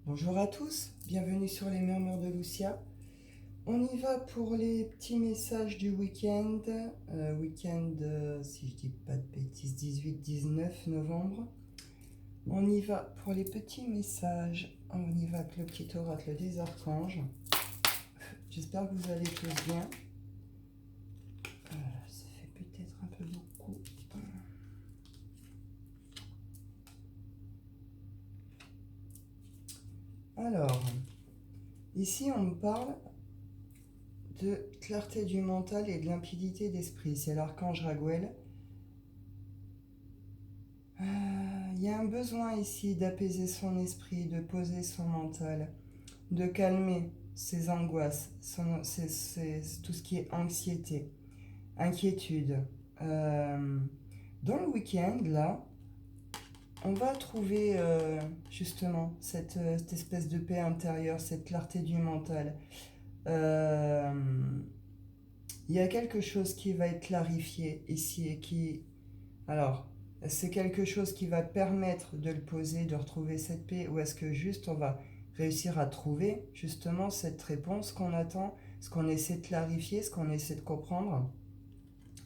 Bonjour à tous, bienvenue sur les murmures de Lucia. On y va pour les petits messages du week-end. Si je dis pas de bêtises, 18-19 novembre. On y va pour les petits messages. On y va avec le petit oracle des archanges. J'espère que vous allez tous bien. Ça fait peut-être un peu beaucoup. Alors, ici on me parle de clarté du mental et de limpidité d'esprit. C'est l'archange Raguel. Il y a un besoin ici d'apaiser son esprit, de poser son mental, de calmer ses angoisses, tout ce qui est anxiété, inquiétude. Dans le week-end, là, on va trouver justement cette espèce de paix intérieure, cette clarté du mental. Il y a quelque chose qui va être clarifié ici et qui... Alors, c'est quelque chose qui va permettre de le poser, de retrouver cette paix, ou est-ce que juste on va réussir à trouver justement cette réponse qu'on attend, ce qu'on essaie de clarifier, ce qu'on essaie de comprendre.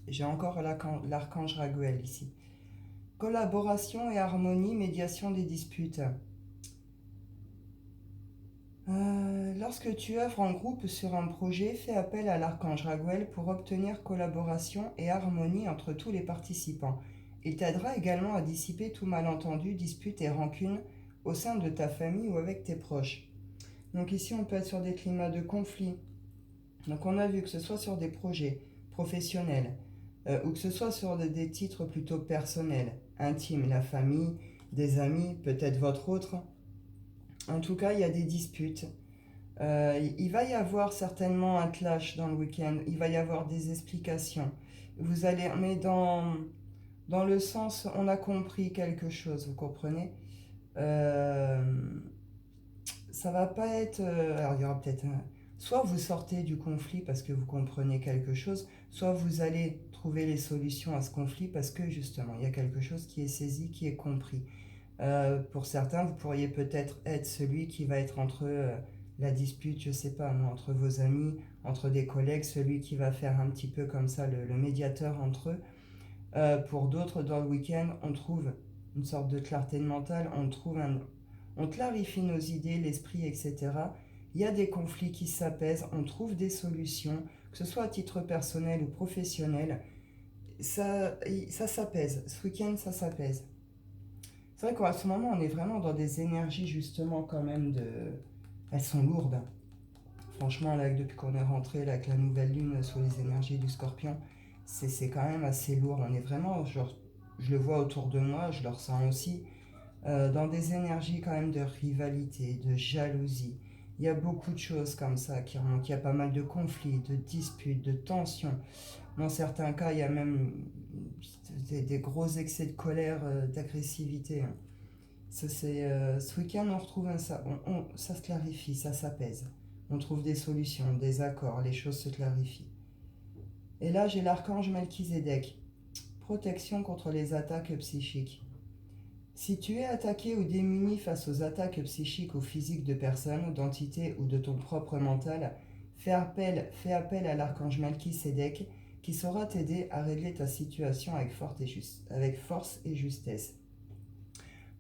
J'ai encore l'archange Raguel ici. Collaboration et harmonie, médiation des disputes. Lorsque tu œuvres en groupe sur un projet, fais appel à l'archange Raguel pour obtenir collaboration et harmonie entre tous les participants. Il t'aidera également à dissiper tout malentendu, dispute et rancune au sein de ta famille ou avec tes proches. Donc ici, on peut être sur des climats de conflit. Donc on a vu que ce soit sur des projets professionnels ou que ce soit sur des titres plutôt personnels, intimes, la famille, des amis, peut-être votre autre. En tout cas, il y a des disputes. Il va y avoir certainement un clash dans le week-end. Il va y avoir des explications. Vous allez, mais dans le sens, on a compris quelque chose, vous comprenez. Ça va pas être... alors il y aura peut-être un... Soit vous sortez du conflit parce que vous comprenez quelque chose, soit vous allez trouver les solutions à ce conflit parce que justement, il y a quelque chose qui est saisi, qui est compris. Pour certains, vous pourriez peut-être être celui qui va être entre la dispute, je sais pas, non, entre vos amis, entre des collègues, celui qui va faire un petit peu comme ça le médiateur entre eux. Pour d'autres, dans le week-end, on trouve une sorte de clarté mentale, on clarifie nos idées, l'esprit, etc. Il y a des conflits qui s'apaisent, on trouve des solutions, que ce soit à titre personnel ou professionnel. Ça s'apaise. Ce week-end, ça s'apaise. C'est vrai qu'à ce moment, on est vraiment dans des énergies justement quand même de... Elles sont lourdes. Franchement, là, depuis qu'on est rentré là, avec la nouvelle lune sur les énergies du scorpion, c'est quand même assez lourd. On est vraiment, genre, je le vois autour de moi, je le ressens aussi, dans des énergies quand même de rivalité, de jalousie. Il y a beaucoup de choses comme ça qui remontent. Il y a pas mal de conflits, de disputes, de tensions. Dans certains cas, il y a même des gros excès de colère, d'agressivité. Ce week-end, on retrouve ça se clarifie, ça s'apaise. On trouve des solutions, des accords, les choses se clarifient. Et là, j'ai l'archange Melchizedek. Protection contre les attaques psychiques. Si tu es attaqué ou démuni face aux attaques psychiques ou physiques de personnes, d'entités ou de ton propre mental, fais appel à l'archange Melchizedek qui saura t'aider à régler ta situation avec force et justesse.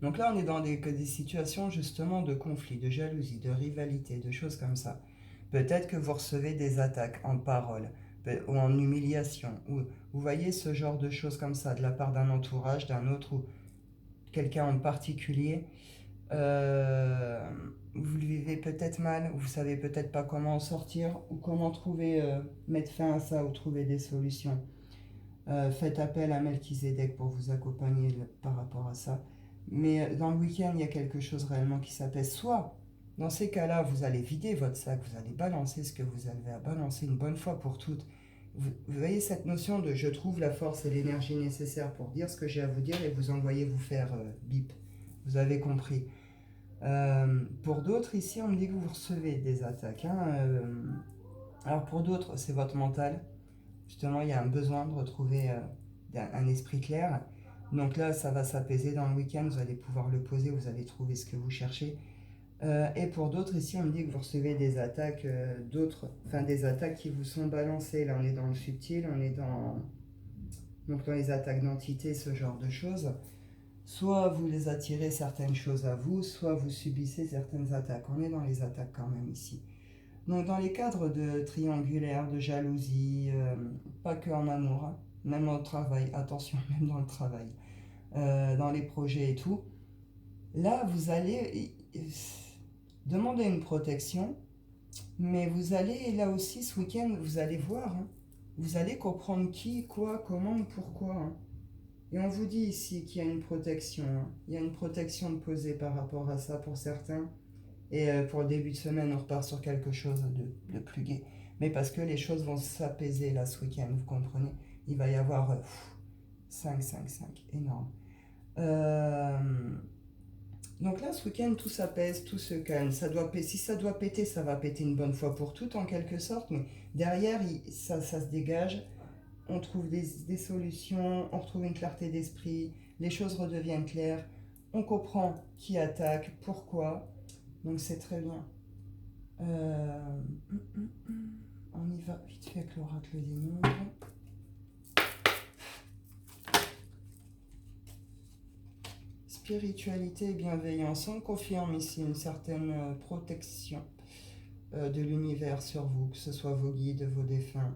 Donc là, on est dans des situations justement de conflit, de jalousie, de rivalité, de choses comme ça. Peut-être que vous recevez des attaques en parole ou en humiliation, ou vous voyez ce genre de choses comme ça de la part d'un entourage, d'un autre ou quelqu'un en particulier. Euh, vous le vivez peut-être mal, vous savez peut-être pas comment en sortir ou comment trouver, mettre fin à ça ou trouver des solutions. Faites appel à Melchizedek pour vous accompagner par rapport à ça. Mais dans le week-end, il y a quelque chose réellement qui s'apaise. Soit, dans ces cas-là, vous allez vider votre sac, vous allez balancer ce que vous avez à balancer une bonne fois pour toutes. Vous voyez cette notion de je trouve la force et l'énergie nécessaire pour dire ce que j'ai à vous dire et vous envoyer vous faire bip. Vous avez compris. Pour d'autres, ici, on me dit que vous recevez des attaques. Alors pour d'autres, c'est votre mental. Justement, il y a un besoin de retrouver un esprit clair. Donc là, ça va s'apaiser dans le week-end, vous allez pouvoir le poser, vous allez trouver ce que vous cherchez. Et pour d'autres, ici, on me dit que vous recevez des attaques des attaques qui vous sont balancées. Là, on est dans le subtil, on est donc dans les attaques d'entités, ce genre de choses. Soit vous les attirez certaines choses à vous, soit vous subissez certaines attaques. On est dans les attaques quand même ici. Donc dans les cadres de triangulaire, de jalousie, pas que en amour, hein, même au travail, attention, même dans le travail, dans les projets et tout, là vous allez demander une protection, mais vous allez là aussi ce week-end, vous allez voir, hein, vous allez comprendre qui, quoi, comment, pourquoi. Hein. Et on vous dit ici qu'il y a une protection, hein. Il y a une protection de poser par rapport à ça pour certains. Et pour le début de semaine, on repart sur quelque chose de plus gai. Mais parce que les choses vont s'apaiser là ce week-end, vous comprenez. Il va y avoir 5, 5, 5, énorme. Euh, donc là, ce week-end, tout s'apaise, tout se calme. Si ça doit péter, ça va péter une bonne fois pour toutes en quelque sorte. Mais derrière, ça se dégage. On trouve des solutions, on retrouve une clarté d'esprit. Les choses redeviennent claires. On comprend qui attaque, pourquoi. Donc c'est très bien. Euh, on y va vite fait avec l'oracle des nombres. Spiritualité et bienveillance. On confirme ici une certaine protection de l'univers sur vous, que ce soit vos guides, vos défunts.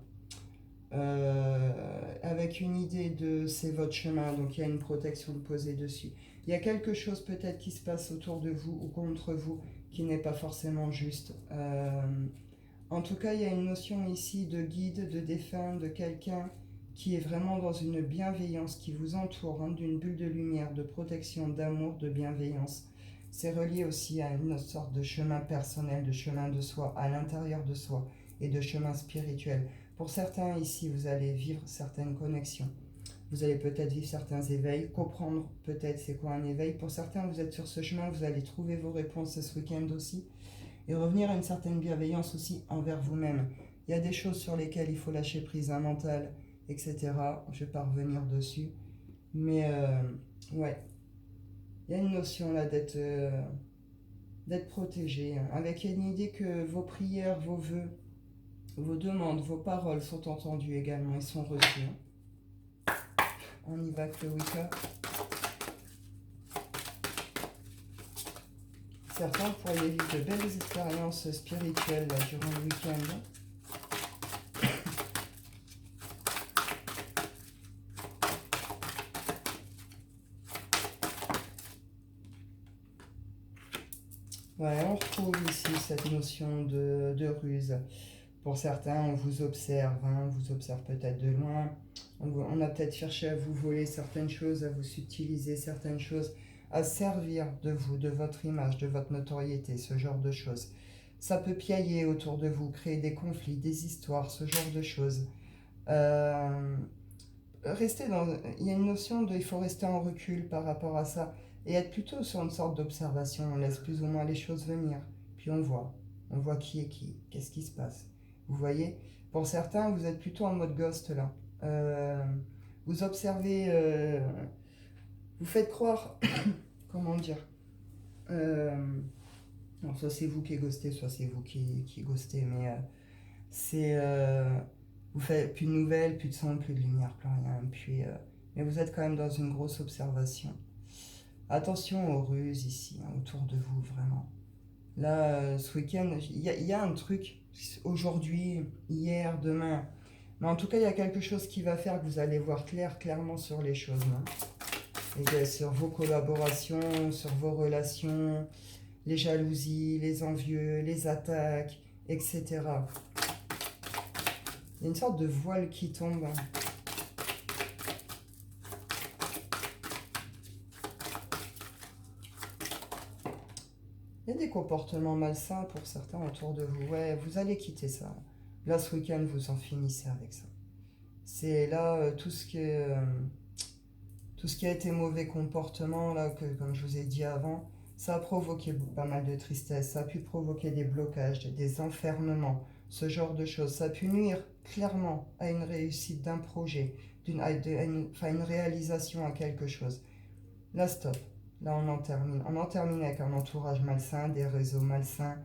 Avec une idée de c'est votre chemin, donc il y a une protection de poser dessus. Il y a quelque chose peut-être qui se passe autour de vous ou contre vous qui n'est pas forcément juste. En tout cas, il y a une notion ici de guide, de défunt, de quelqu'un qui est vraiment dans une bienveillance qui vous entoure, hein, d'une bulle de lumière, de protection, d'amour, de bienveillance. C'est relié aussi à une sorte de chemin personnel, de chemin de soi, à l'intérieur de soi et de chemin spirituel. Pour certains ici, vous allez vivre certaines connexions. Vous allez peut-être vivre certains éveils, comprendre peut-être c'est quoi un éveil. Pour certains, vous êtes sur ce chemin, vous allez trouver vos réponses ce week-end aussi. Et revenir à une certaine bienveillance aussi envers vous-même. Il y a des choses sur lesquelles il faut lâcher prise, un mental, etc. Je ne vais pas revenir dessus. Mais ouais, il y a une notion là d'être protégé, hein, avec une idée que vos prières, vos vœux, vos demandes, vos paroles sont entendues également et sont reçues. On y va avec le Wicca. Certains pourraient vivre de belles expériences spirituelles là, durant le week-end. Ouais, on retrouve ici cette notion de ruse. Pour certains, on vous observe, hein, on vous observe peut-être de loin. On a peut-être cherché à vous voler certaines choses, à vous subtiliser certaines choses, à servir de vous, de votre image, de votre notoriété, ce genre de choses. Ça peut piailler autour de vous, créer des conflits, des histoires, ce genre de choses. Euh, il y a une notion de, il faut rester en recul par rapport à ça et être plutôt sur une sorte d'observation. On laisse plus ou moins les choses venir, puis on voit qui est qui, qu'est-ce qui se passe. Vous voyez, pour certains, vous êtes plutôt en mode ghost là. Euh, vous observez, vous faites croire, comment dire, euh, alors soit c'est vous qui ghostez, soit c'est vous qui ghostez, mais c'est vous faites plus de nouvelles, plus de son, plus de lumière, plus rien, puis mais vous êtes quand même dans une grosse observation. Attention aux ruses ici, hein, autour de vous, vraiment. Là, ce week-end, il y a un truc, aujourd'hui, hier, demain, mais en tout cas, il y a quelque chose qui va faire que vous allez voir clairement sur les choses, hein. Et sur vos collaborations, sur vos relations, les jalousies, les envieux, les attaques, etc. Il y a une sorte de voile qui tombe. Il y a des comportements malsains pour certains autour de vous. Ouais, vous allez quitter ça. Là, ce week-end, vous en finissez avec ça. C'est là tout ce qui a été mauvais comportement, là, que, comme je vous ai dit avant, ça a provoqué pas mal de tristesse. Ça a pu provoquer des blocages, des enfermements, ce genre de choses. Ça a pu nuire clairement à une réussite d'un projet, une réalisation à quelque chose. Là, stop. Là, on en termine. On en termine avec un entourage malsain, des réseaux malsains,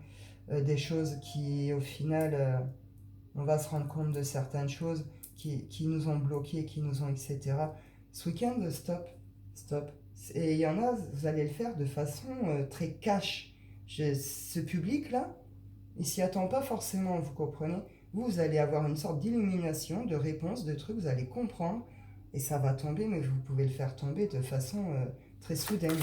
des choses qui, au final, on va se rendre compte de certaines choses qui nous ont bloqués, qui nous ont, etc. Ce week-end, stop, stop. Et il y en a, vous allez le faire de façon très cash. Ce public-là, il s'y attend pas forcément, vous comprenez? Vous allez avoir une sorte d'illumination, de réponse, de trucs, vous allez comprendre, et ça va tomber, mais vous pouvez le faire tomber de façon très soudaine.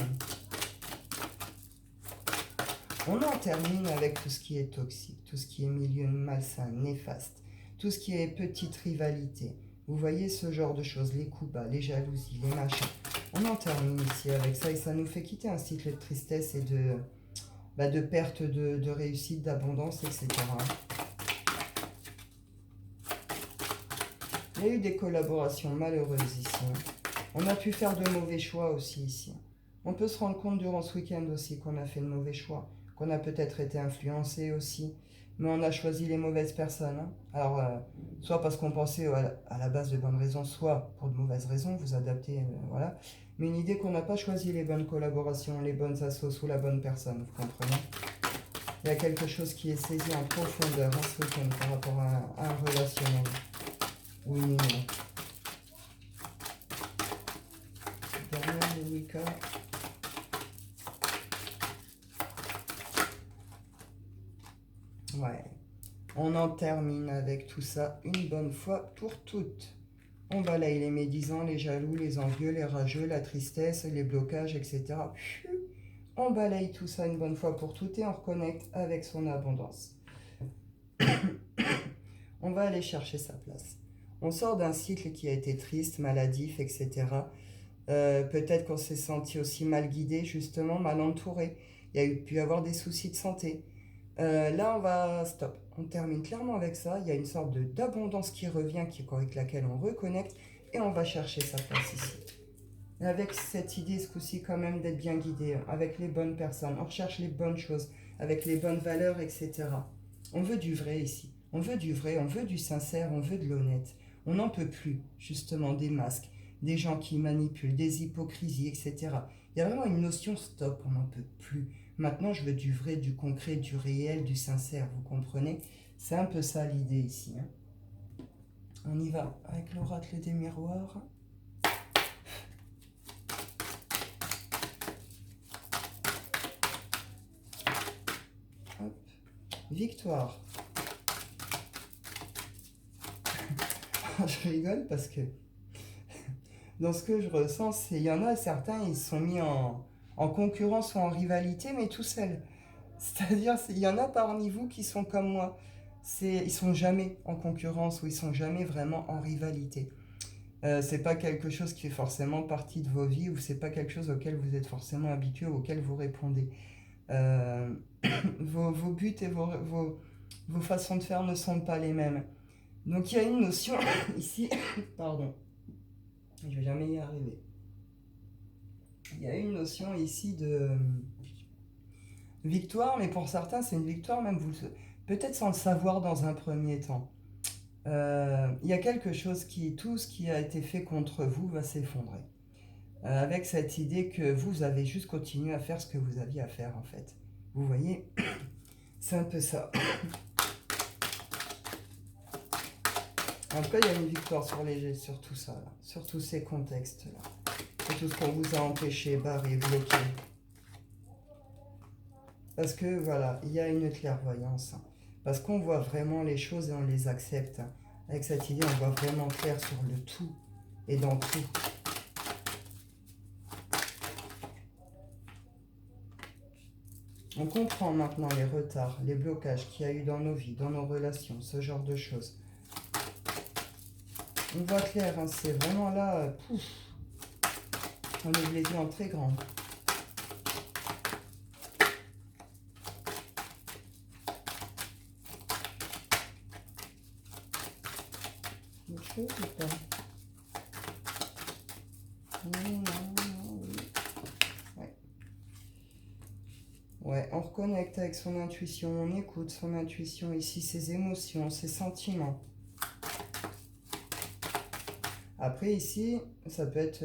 On en termine avec tout ce qui est toxique, tout ce qui est milieu malsain, néfaste, tout ce qui est petite rivalité. Vous voyez ce genre de choses, les coups bas, les jalousies, les machins. On en termine ici avec ça et ça nous fait quitter un cycle de tristesse et de perte de réussite, d'abondance, etc. Il y a eu des collaborations malheureuses ici. On a pu faire de mauvais choix aussi ici. On peut se rendre compte durant ce week-end aussi qu'on a fait de mauvais choix, qu'on a peut-être été influencé aussi, mais on a choisi les mauvaises personnes. Hein. Alors, soit parce qu'on pensait à la base de bonnes raisons, soit pour de mauvaises raisons, vous adaptez, voilà. Mais une idée qu'on n'a pas choisi les bonnes collaborations, les bonnes assos ou la bonne personne, vous comprenez? Il y a quelque chose qui est saisi en profondeur hein, ce week-end par rapport à un relationnel ou une union. Dernier Wicca. Ouais. On en termine avec tout ça une bonne fois pour toutes. On balaye les médisants, les jaloux, les envieux, les rageux, la tristesse, les blocages, etc. On balaye tout ça une bonne fois pour toutes et on reconnecte avec son abondance. On va aller chercher sa place. On sort d'un cycle qui a été triste, maladif, etc. Peut-être qu'on s'est senti aussi mal guidé, justement, mal entouré. Il y a pu avoir des soucis de santé. Là, on va stop. On termine clairement avec ça. Il y a une sorte d'abondance qui revient, avec laquelle on reconnecte, et on va chercher sa place ici. Et avec cette idée, ce coup-ci, quand même, d'être bien guidé, avec les bonnes personnes. On recherche les bonnes choses, avec les bonnes valeurs, etc. On veut du vrai ici. On veut du vrai, on veut du sincère, on veut de l'honnête. On n'en peut plus, justement, des masques, des gens qui manipulent, des hypocrisies, etc. Il y a vraiment une notion stop, on n'en peut plus. Maintenant, je veux du vrai, du concret, du réel, du sincère, vous comprenez? C'est un peu ça l'idée ici. Hein. On y va avec l'oracle des miroirs. Hop. Victoire. Je rigole parce que dans ce que je ressens, il y en a certains, ils se sont mis en concurrence ou en rivalité, mais tout seuls. C'est-à-dire, il y en a parmi vous qui sont comme moi. Ils sont jamais en concurrence ou ils sont jamais vraiment en rivalité. C'est pas quelque chose qui fait forcément partie de vos vies ou c'est pas quelque chose auquel vous êtes forcément habitué ou auquel vous répondez. Euh, vos buts et vos façons de faire ne sont pas les mêmes. Donc il y a une notion ici, pardon, je vais jamais y arriver. Il y a une notion ici de victoire, mais pour certains c'est une victoire même peut-être sans le savoir dans un premier temps. Il y a quelque chose tout ce qui a été fait contre vous va s'effondrer. Avec cette idée que vous avez juste continué à faire ce que vous aviez à faire en fait. Vous voyez, c'est un peu ça. En tout cas, il y a une victoire sur tout ça, là, sur tous ces contextes-là. Sur tout ce qu'on vous a empêché, barré, bloqué. Parce que voilà, il y a une clairvoyance. Hein. Parce qu'on voit vraiment les choses et on les accepte. Hein. Avec cette idée, on voit vraiment clair sur le tout et dans tout. On comprend maintenant les retards, les blocages qu'il y a eu dans nos vies, dans nos relations, ce genre de choses. On voit clair, hein, c'est vraiment là, pouf, on ouvre les yeux en très grand. Autre chose ou pas? Non, oui. Ouais. Ouais, on reconnecte avec son intuition, on écoute son intuition ici, ses émotions, ses sentiments. Après ici, ça peut être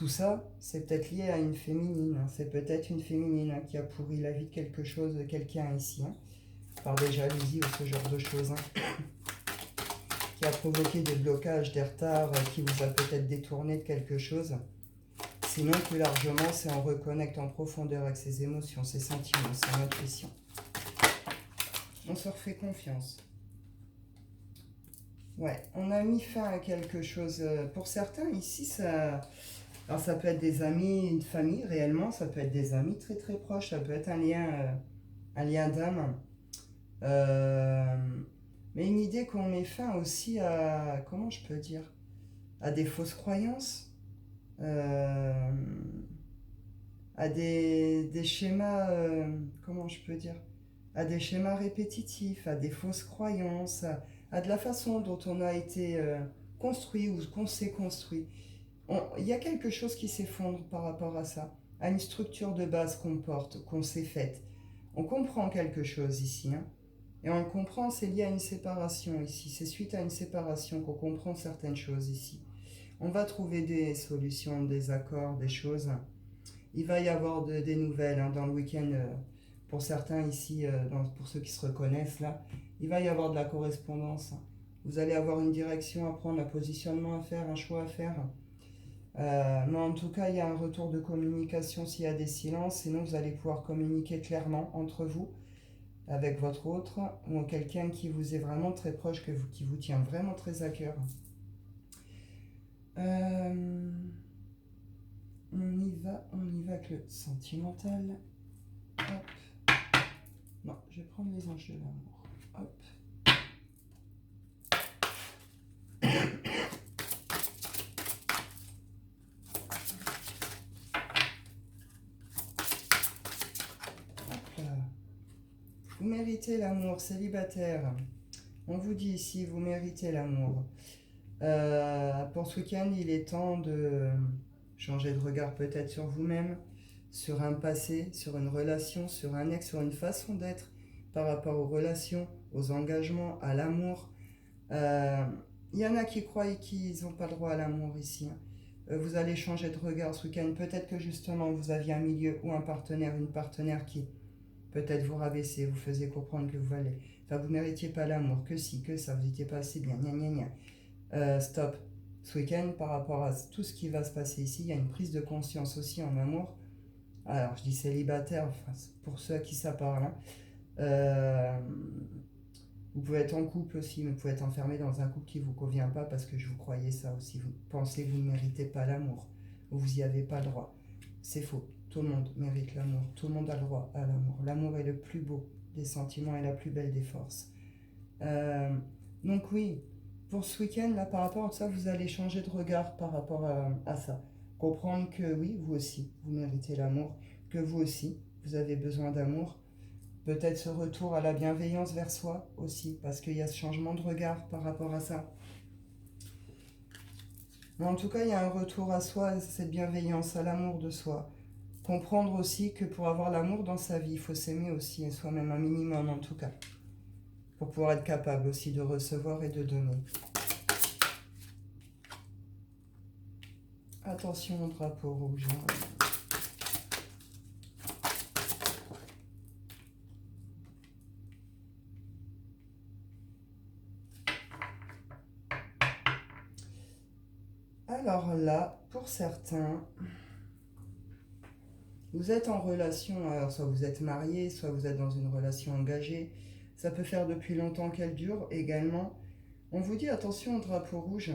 Tout ça, c'est peut-être lié à une féminine, hein. C'est peut-être une féminine, hein, qui a pourri la vie de quelque chose, de quelqu'un ici, hein, par des jalousies ou ce genre de choses, hein, qui a provoqué des blocages, des retards, qui vous a peut-être détourné de quelque chose. Sinon, plus largement, c'est on reconnecte en profondeur avec ses émotions, ses sentiments, son intuition. On se refait confiance. Ouais, on a mis fin à quelque chose. Pour certains, ici, ça... Alors, ça peut être des amis, une famille, réellement. Ça peut être des amis très, très proches. Ça peut être un lien d'âme. Euh, mais une idée qu'on met fin aussi à... Comment je peux dire? À des fausses croyances. Euh, à des schémas... comment je peux dire? À des schémas répétitifs, à des fausses croyances, à de la façon dont on a été construit ou qu'on s'est construit. Il y a quelque chose qui s'effondre par rapport à ça, à une structure de base qu'on porte, qu'on s'est faite. On comprend quelque chose ici, hein, et on le comprend, c'est lié à une séparation ici. C'est suite à une séparation qu'on comprend certaines choses ici. On va trouver des solutions, des accords, des choses. Il va y avoir des nouvelles, hein, dans le week-end. Pour certains ici, pour ceux qui se reconnaissent là, il va y avoir de la correspondance. Vous allez avoir une direction à prendre, un positionnement à faire, un choix à faire. Mais en tout cas, il y a un retour de communication s'il y a des silences. Sinon, vous allez pouvoir communiquer clairement entre vous, avec votre autre, ou quelqu'un qui vous est vraiment très proche, qui vous tient vraiment très à cœur. On y va avec le sentimental. Hop. Non, je vais prendre les anges de l'amour. Hop. Hop là. Vous méritez l'amour, célibataire. On vous dit ici, vous méritez l'amour. Pour ce week-end, il est temps de changer de regard peut-être sur vous-même, sur un passé, sur une relation, sur un ex, sur une façon d'être par rapport aux relations, aux engagements, à l'amour. Il y en a qui croient qu'ils n'ont pas le droit à l'amour ici, hein. Vous allez changer de regard ce week-end. Peut-être que justement vous aviez un milieu ou un partenaire, une partenaire qui peut-être vous rabaissait, vous faisait comprendre que vous allez. Enfin, vous ne méritiez pas l'amour, que si, que ça, vous n'étiez pas assez bien, gna gna gna. Stop. Ce week-end, par rapport à tout ce qui va se passer ici, il y a une prise de conscience aussi en amour. Alors, je dis célibataire, enfin, pour ceux à qui ça parle, hein. Vous pouvez être en couple aussi, mais vous pouvez être enfermé dans un couple qui ne vous convient pas parce que je vous croyais ça aussi. Vous pensez que vous ne méritez pas l'amour, ou vous n'y avez pas le droit. C'est faux. Tout le monde mérite l'amour. Tout le monde a le droit à l'amour. L'amour est le plus beau des sentiments et la plus belle des forces. Donc oui, pour ce week-end, là, par rapport à ça, vous allez changer de regard par rapport à ça. Comprendre que oui, vous aussi, vous méritez l'amour, que vous aussi, vous avez besoin d'amour. Peut-être ce retour à la bienveillance vers soi aussi, parce qu'il y a ce changement de regard par rapport à ça. Mais en tout cas, il y a un retour à soi, cette bienveillance, à l'amour de soi. Comprendre aussi que pour avoir l'amour dans sa vie, il faut s'aimer aussi, et soi-même un minimum en tout cas, pour pouvoir être capable aussi de recevoir et de donner. Attention au drapeau rouge. Alors là, pour certains, vous êtes en relation, alors soit vous êtes marié, soit vous êtes dans une relation engagée. Ça peut faire depuis longtemps qu'elle dure également. On vous dit attention au drapeau rouge.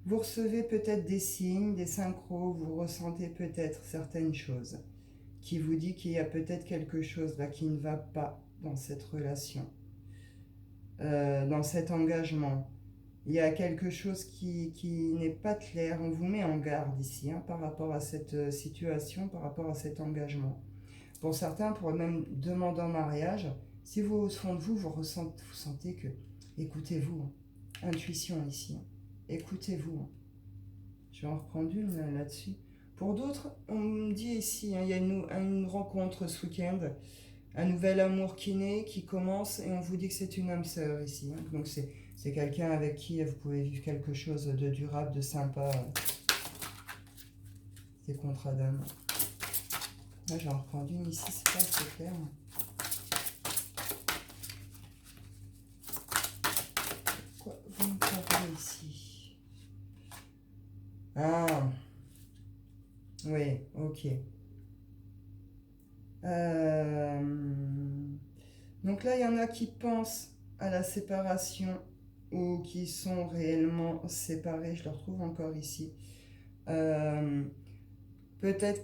Vous recevez peut-être des signes, des synchros, vous ressentez peut-être certaines choses qui vous dit qu'il y a peut-être quelque chose là qui ne va pas dans cette relation, dans cet engagement. Il y a quelque chose qui n'est pas clair. On vous met en garde ici, hein, par rapport à cette situation, par rapport à cet engagement. Pour certains, pour même demander en mariage, si vous, au fond de vous, vous sentez que, écoutez-vous, hein, intuition ici, hein, écoutez-vous. Hein. Je vais en reprendre une là-dessus. Pour d'autres, on me dit ici, hein, il y a une rencontre ce week-end, un nouvel amour qui naît, qui commence, et on vous dit que c'est une âme sœur ici. Hein. Donc c'est C'est quelqu'un avec qui vous pouvez vivre quelque chose de durable, de sympa. Des contrats d'amour. Là, j'en reprends une ici, c'est pas assez clair. Quoi vous me parlez ici? Ah, oui, ok. Donc là, il y en a qui pensent à la séparation ou qui sont réellement séparés. Je le retrouve encore ici. Peut-être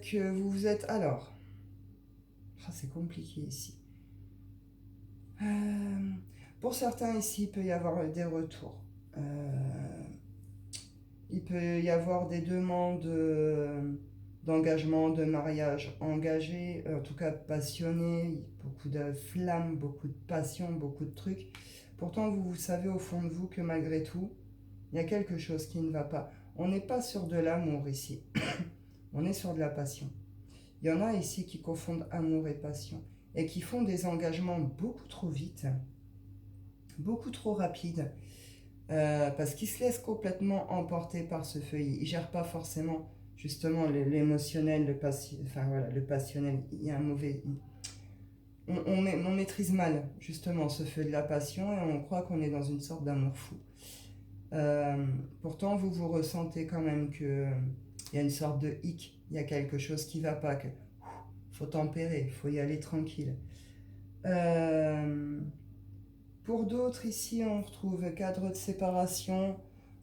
que vous vous êtes... Alors, c'est compliqué ici. Pour certains ici, il peut y avoir des retours. Il peut y avoir des demandes d'engagement, de mariage engagé, en tout cas passionné, beaucoup de flammes, beaucoup de passion, beaucoup de trucs. Pourtant, vous savez au fond de vous que malgré tout, il y a quelque chose qui ne va pas. On n'est pas sur de l'amour ici, on est sur de la passion. Il y en a ici qui confondent amour et passion et qui font des engagements beaucoup trop vite, beaucoup trop rapides. Parce qu'ils se laissent complètement emporter par ce feu. Ils ne gèrent pas forcément justement l'émotionnel, enfin, voilà, le passionnel. Il y a un mauvais... On maîtrise mal justement ce feu de la passion et on croit qu'on est dans une sorte d'amour fou. Pourtant, vous ressentez quand même qu'il y a une sorte de hic, il y a quelque chose qui ne va pas, qu'il faut tempérer, il faut y aller tranquille. Pour d'autres, ici, on retrouve cadre de séparation.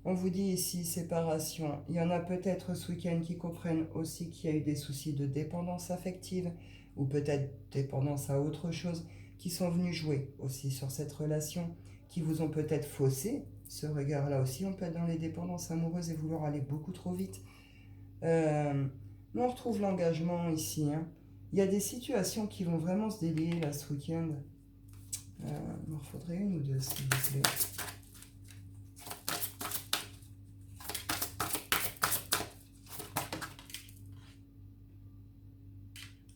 On vous dit ici séparation. Il y en a peut-être ce week-end qui comprennent aussi qu'il y a eu des soucis de dépendance affective ou peut-être dépendance à autre chose qui sont venus jouer aussi sur cette relation, qui vous ont peut-être faussé ce regard-là aussi. On peut être dans les dépendances amoureuses et vouloir aller beaucoup trop vite. Mais on retrouve l'engagement ici. Il y a des situations qui vont vraiment se délier là ce week-end. Il m'en faudrait une ou deux, s'il vous plaît.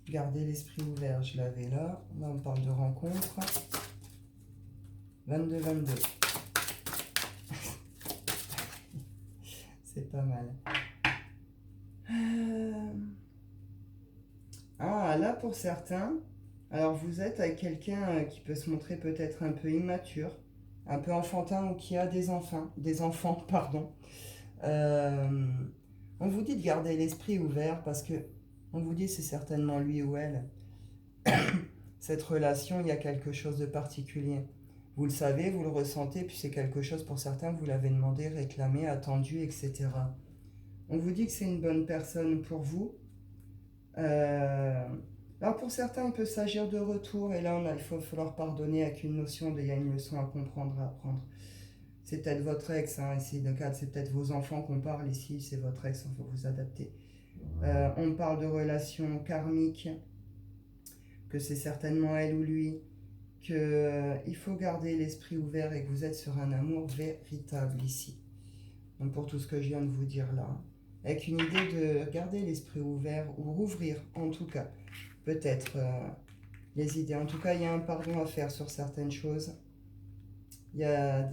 Gardez l'esprit ouvert, je l'avais là. Là, on parle de rencontre. 22-22. C'est pas mal. Ah, là, pour certains, alors vous êtes avec quelqu'un qui peut se montrer peut-être un peu immature, un peu enfantin ou qui a des enfants, pardon. On vous dit de garder l'esprit ouvert parce que on vous dit c'est certainement lui ou elle. Cette relation, il y a quelque chose de particulier. Vous le savez, vous le ressentez, puis c'est quelque chose pour certains, vous l'avez demandé, réclamé, attendu, etc. On vous dit que c'est une bonne personne pour vous. Alors pour certains, il peut s'agir de retour, et là, il faut falloir pardonner avec une notion il y a une leçon à comprendre, à apprendre. C'est peut-être votre ex, ici, c'est peut-être vos enfants qu'on parle ici, c'est votre ex, il faut vous adapter. On parle de relations karmiques, que c'est certainement elle ou lui, qu'il faut garder l'esprit ouvert et que vous êtes sur un amour véritable ici. Donc pour tout ce que je viens de vous dire là, avec une idée de garder l'esprit ouvert ou rouvrir en tout cas, peut-être les idées. En tout cas, il y a un pardon à faire sur certaines choses. Il y a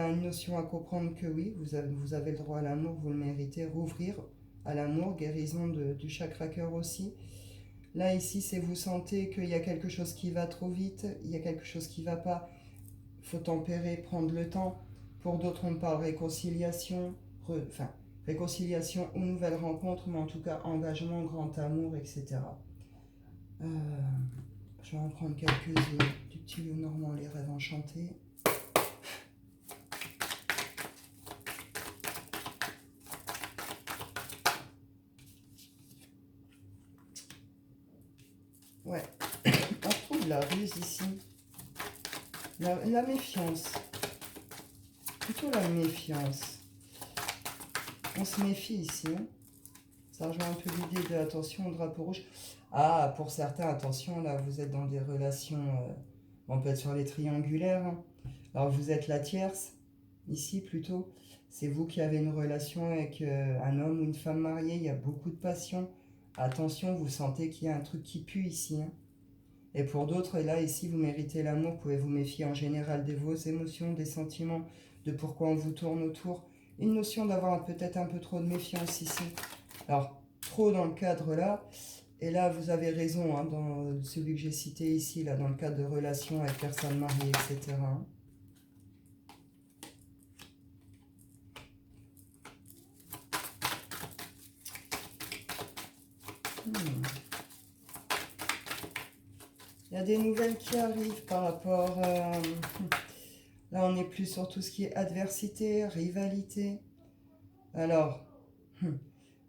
une notion à comprendre que oui, vous avez le droit à l'amour, vous le méritez, rouvrir à l'amour, guérison du chakra cœur aussi. Là, ici, c'est vous sentez qu'il y a quelque chose qui va trop vite, il y a quelque chose qui ne va pas, il faut tempérer, prendre le temps. Pour d'autres, on parle réconciliation, réconciliation ou nouvelle rencontre, mais en tout cas, engagement, grand amour, etc. Je vais en prendre quelques-unes du petit Lenormand, les rêves enchantés. Ouais, on retrouve la ruse ici. La méfiance. Plutôt la méfiance. On se méfie ici. Ça rejoint un peu l'idée de attention au drapeau rouge. Ah, pour certains, attention, là, vous êtes dans des relations... on peut être sur les triangulaires. Alors, vous êtes la tierce, ici, plutôt. C'est vous qui avez une relation avec un homme ou une femme mariée. Il y a beaucoup de passion. Attention, vous sentez qu'il y a un truc qui pue ici. Et pour d'autres, là, ici, vous méritez l'amour, vous pouvez vous méfier en général de vos émotions, des sentiments, de pourquoi on vous tourne autour. Une notion d'avoir peut-être un peu trop de méfiance ici. Alors, trop dans le cadre là, et là, vous avez raison, hein, dans celui que j'ai cité ici, là, dans le cadre de relations avec personnes mariées, etc. Il y a des nouvelles qui arrivent par rapport... là, on est plus sur tout ce qui est adversité, rivalité. Alors,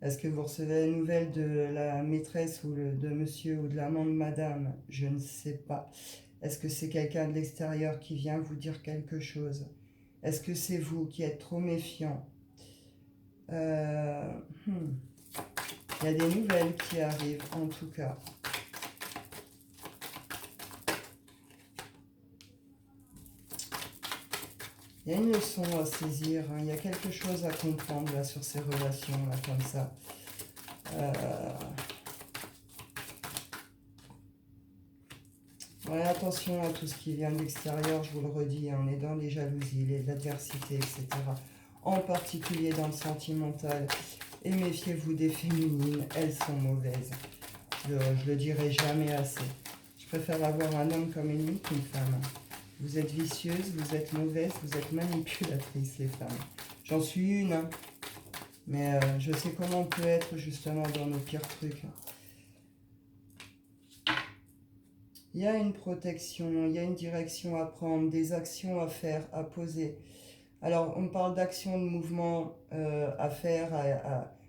est-ce que vous recevez la nouvelle de la maîtresse ou de monsieur ou de l'amant de madame? Je ne sais pas. Est-ce que c'est quelqu'un de l'extérieur qui vient vous dire quelque chose? Est-ce que c'est vous qui êtes trop méfiant? Il y a des nouvelles qui arrivent, en tout cas. Il y a une leçon à saisir, hein. Il y a quelque chose à comprendre là, sur ces relations, là, comme ça. Ouais, attention à tout ce qui vient de l'extérieur, je vous le redis, hein, on est dans les jalousies, l'adversité, etc. En particulier dans le sentimental. Et méfiez-vous des féminines, elles sont mauvaises. Je le dirai jamais assez. Je préfère avoir un homme comme ennemi qu'une femme. Vous êtes vicieuse, vous êtes mauvaise, vous êtes manipulatrice, les femmes. J'en suis une, hein. Mais je sais comment on peut être justement dans nos pires trucs. Il y a une protection, il y a une direction à prendre, des actions à faire, à poser. Alors, on parle d'action, de mouvement à faire,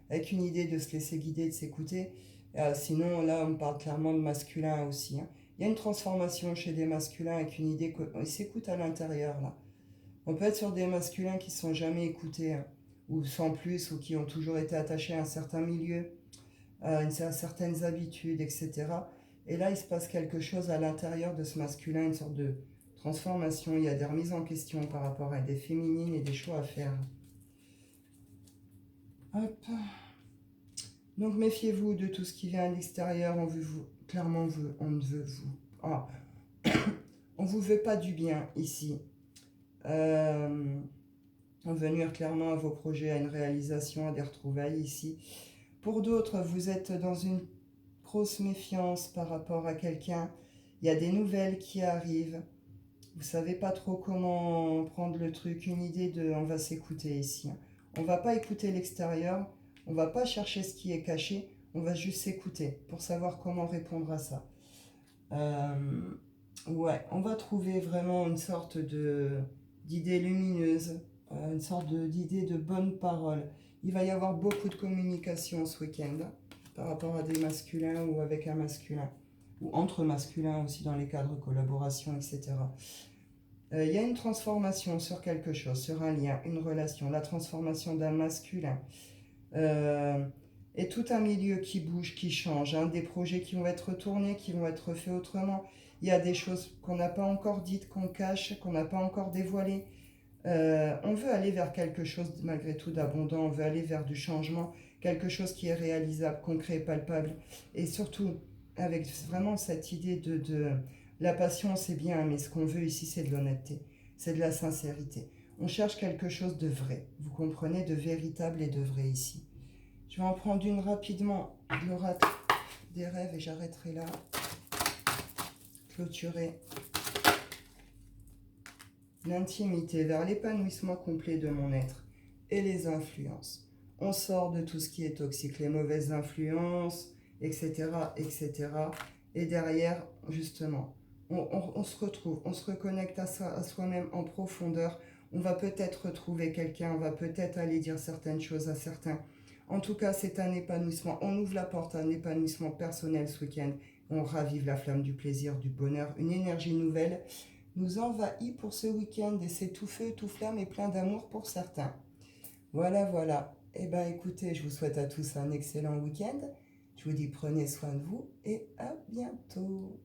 avec une idée de se laisser guider, de s'écouter. Sinon, là, on parle clairement de masculin aussi, hein. Il y a une transformation chez des masculins avec une idée qu'ils s'écoutent à l'intérieur, là. On peut être sur des masculins qui ne sont jamais écoutés, hein, ou sans plus, ou qui ont toujours été attachés à un certain milieu, à certaines habitudes, etc. Et là, il se passe quelque chose à l'intérieur de ce masculin, une sorte de transformation. Il y a des remises en question par rapport à des féminines et des choix à faire. Hop. Donc méfiez-vous de tout ce qui vient à l'extérieur. On veut vous, clairement, on ne veut vous. Ah. On vous veut pas du bien ici. On veut nuire clairement à vos projets, à une réalisation, à des retrouvailles ici. Pour d'autres, vous êtes dans une grosse méfiance par rapport à quelqu'un. Il y a des nouvelles qui arrivent. Vous savez pas trop comment prendre le truc. Une idée de on va s'écouter ici. On va pas écouter l'extérieur. On va pas chercher ce qui est caché. On va juste s'écouter pour savoir comment répondre à ça. Ouais, on va trouver vraiment une sorte d'idée lumineuse, une sorte d'idée de bonne parole. Il va y avoir beaucoup de communication ce week-end par rapport à des masculins ou avec un masculin, ou entre masculins aussi dans les cadres de collaboration, etc. Il y a une transformation sur quelque chose, sur un lien, une relation, la transformation d'un masculin. Et tout un milieu qui bouge, qui change, hein, des projets qui vont être retournés, qui vont être faits autrement. Il y a des choses qu'on n'a pas encore dites, qu'on cache, qu'on n'a pas encore dévoilées. On veut aller vers quelque chose malgré tout d'abondant, on veut aller vers du changement, quelque chose qui est réalisable, concret, palpable. Et surtout, avec vraiment cette idée de la passion, c'est bien, mais ce qu'on veut ici, c'est de l'honnêteté, c'est de la sincérité. On cherche quelque chose de vrai, vous comprenez, de véritable et de vrai ici. Je vais en prendre une rapidement, l'oracle des rêves, et j'arrêterai là. Clôturer. L'intimité vers l'épanouissement complet de mon être et les influences. On sort de tout ce qui est toxique, les mauvaises influences, etc., etc. Et derrière, justement, on se retrouve, on se reconnecte à soi-même en profondeur. On va peut-être retrouver quelqu'un, on va peut-être aller dire certaines choses à certains. En tout cas, c'est un épanouissement. On ouvre la porte à un épanouissement personnel ce week-end. On ravive la flamme du plaisir, du bonheur, une énergie nouvelle nous envahit pour ce week-end et c'est tout feu, tout flamme et plein d'amour pour certains. Voilà, voilà. Eh bien, écoutez, je vous souhaite à tous un excellent week-end. Je vous dis prenez soin de vous et à bientôt.